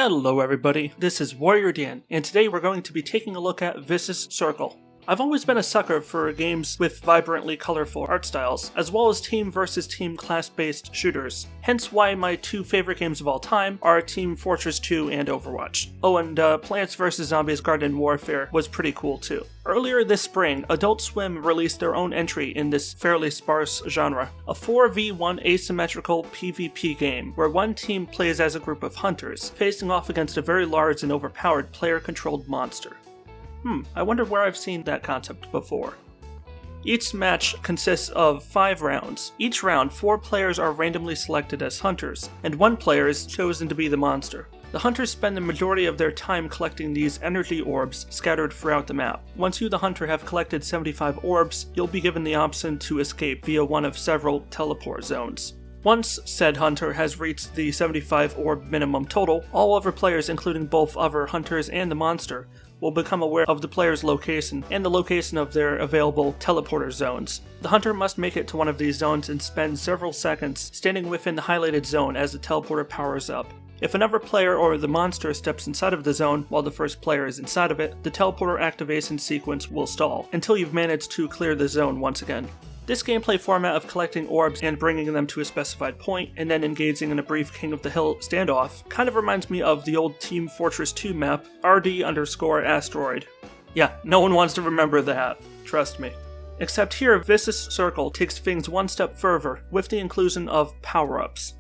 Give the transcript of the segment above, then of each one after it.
Hello everybody, this is WarriorDan, and today we're going to be taking a look at Vicious Circle. I've always been a sucker for games with vibrantly colorful art styles, as well as team versus team class-based shooters, hence why my two favorite games of all time are Team Fortress 2 and Overwatch. Oh, and Plants vs. Zombies Garden Warfare was pretty cool too. Earlier this spring, Adult Swim released their own entry in this fairly sparse genre, a 4v1 asymmetrical PvP game, where one team plays as a group of hunters, facing off against a very large and overpowered player-controlled monster. I wonder where I've seen that concept before. Each match consists of 5 rounds. Each round, 4 players are randomly selected as hunters, and 1 player is chosen to be the monster. The hunters spend the majority of their time collecting these energy orbs scattered throughout the map. Once you, the hunter, have collected 75 orbs, you'll be given the option to escape via one of several teleport zones. Once said hunter has reached the 75 orb minimum total, all other players, including both other hunters and the monster, will become aware of the player's location and the location of their available teleporter zones. The hunter must make it to one of these zones and spend several seconds standing within the highlighted zone as the teleporter powers up. If another player or the monster steps inside of the zone while the first player is inside of it, the teleporter activation sequence will stall until you've managed to clear the zone once again. This gameplay format of collecting orbs and bringing them to a specified point, and then engaging in a brief King of the Hill standoff, kind of reminds me of the old Team Fortress 2 map, RD_asteroid. Yeah, no one wants to remember that, trust me. Except here, Vicious Circle takes things one step further with the inclusion of power-ups.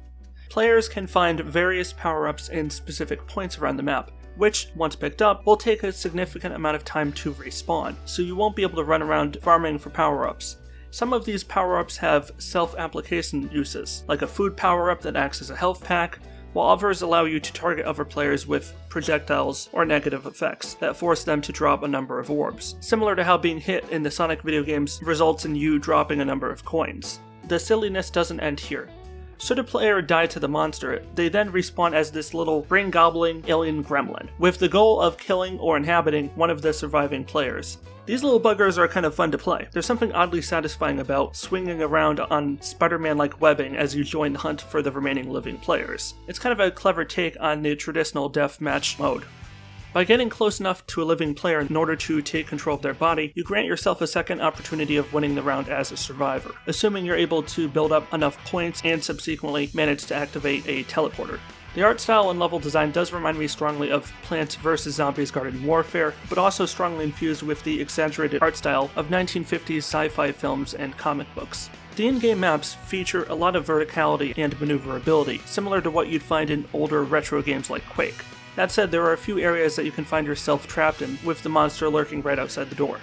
Players can find various power-ups in specific points around the map, which, once picked up, will take a significant amount of time to respawn, so you won't be able to run around farming for power-ups. Some of these power-ups have self-application uses, like a food power-up that acts as a health pack, while others allow you to target other players with projectiles or negative effects that force them to drop a number of orbs, similar to how being hit in the Sonic video games results in you dropping a number of coins. The silliness doesn't end here. Should a player die to the monster, they then respawn as this little brain-gobbling alien gremlin, with the goal of killing or inhabiting one of the surviving players. These little buggers are kind of fun to play. There's something oddly satisfying about swinging around on Spider-Man-like webbing as you join the hunt for the remaining living players. It's kind of a clever take on the traditional deathmatch mode. By getting close enough to a living player in order to take control of their body, you grant yourself a second opportunity of winning the round as a survivor, assuming you're able to build up enough points and subsequently manage to activate a teleporter. The art style and level design does remind me strongly of Plants vs. Zombies Garden Warfare, but also strongly infused with the exaggerated art style of 1950s sci-fi films and comic books. The in-game maps feature a lot of verticality and maneuverability, similar to what you'd find in older retro games like Quake. That said, there are a few areas that you can find yourself trapped in, with the monster lurking right outside the door.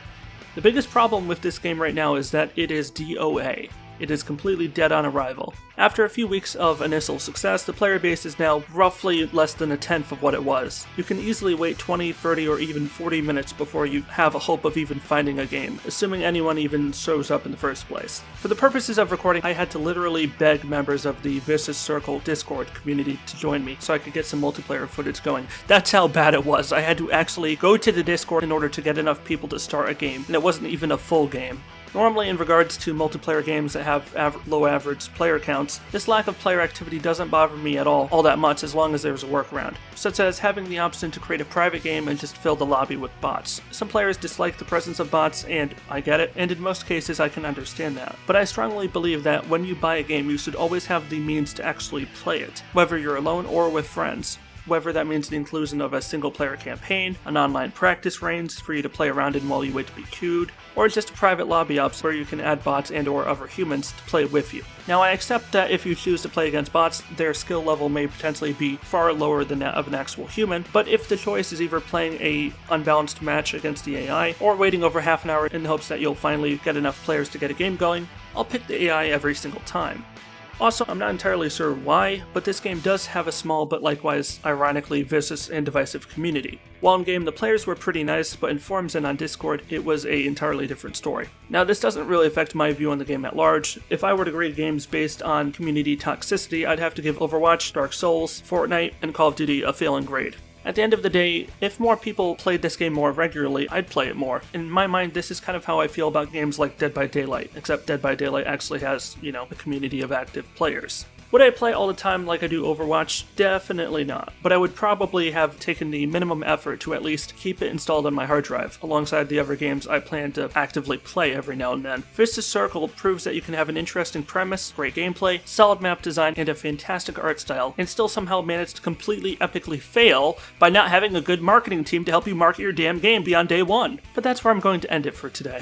The biggest problem with this game right now is that it is DOA. It is completely dead on arrival. After a few weeks of initial success, the player base is now roughly less than a tenth of what it was. You can easily wait 20, 30, or even 40 minutes before you have a hope of even finding a game, assuming anyone even shows up in the first place. For the purposes of recording, I had to literally beg members of the Vicious Circle Discord community to join me so I could get some multiplayer footage going. That's how bad it was. I had to actually go to the Discord in order to get enough people to start a game, and it wasn't even a full game. Normally, in regards to multiplayer games that have low average player counts, this lack of player activity doesn't bother me at all that much as long as there's a workaround, such as having the option to create a private game and just fill the lobby with bots. Some players dislike the presence of bots, and I get it, and in most cases I can understand that. But I strongly believe that when you buy a game, you should always have the means to actually play it, whether you're alone or with friends. Whether that means the inclusion of a single-player campaign, an online practice range for you to play around in while you wait to be queued, or just a private lobby ops where you can add bots and or other humans to play with you. Now, I accept that if you choose to play against bots, their skill level may potentially be far lower than that of an actual human, but if the choice is either playing a unbalanced match against the AI, or waiting over half an hour in the hopes that you'll finally get enough players to get a game going, I'll pick the AI every single time. Also, I'm not entirely sure why, but this game does have a small but likewise ironically vicious and divisive community. While in game the players were pretty nice, but in forums and on Discord it was a entirely different story. Now this doesn't really affect my view on the game at large. If I were to grade games based on community toxicity, I'd have to give Overwatch, Dark Souls, Fortnite, and Call of Duty a failing grade. At the end of the day, if more people played this game more regularly, I'd play it more. In my mind, this is kind of how I feel about games like Dead by Daylight, except Dead by Daylight actually has, a community of active players. Would I play all the time like I do Overwatch? Definitely not. But I would probably have taken the minimum effort to at least keep it installed on my hard drive, alongside the other games I plan to actively play every now and then. Vicious Circle proves that you can have an interesting premise, great gameplay, solid map design, and a fantastic art style, and still somehow manage to completely epically fail by not having a good marketing team to help you market your damn game beyond day one. But that's where I'm going to end it for today.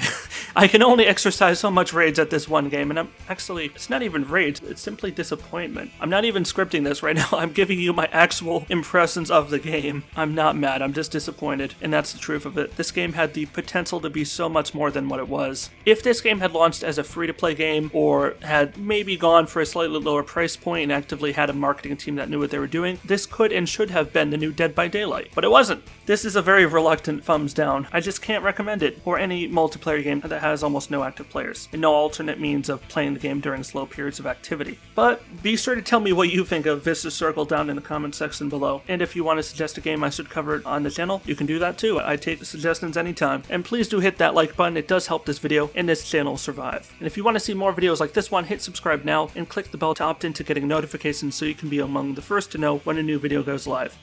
I can only exercise so much rage at this one game, and it's not even rage, it's simply disappointment. I'm not even scripting this right now, I'm giving you my actual impressions of the game. I'm not mad, I'm just disappointed, and that's the truth of it. This game had the potential to be so much more than what it was. If this game had launched as a free-to-play game, or had maybe gone for a slightly lower price point and actively had a marketing team that knew what they were doing, this could and should have been the new Dead by Daylight. But it wasn't. This is a very reluctant thumbs down. I just can't recommend it, or any multiplayer game that has almost no active players, and no alternate means of playing the game during slow periods of activity. But be sure to tell me what you think of Vicious Circle down in the comment section below, and if you want to suggest a game I should cover on the channel, you can do that too. I take suggestions anytime. And please do hit that like button, it does help this video and this channel survive. And if you want to see more videos like this one, hit subscribe now and click the bell to opt into getting notifications so you can be among the first to know when a new video goes live.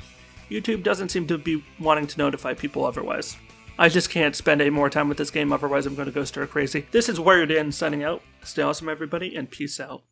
YouTube doesn't seem to be wanting to notify people otherwise. I just can't spend any more time with this game, otherwise I'm going to go stir crazy. This is WarriorDan signing out. Stay awesome everybody, and peace out.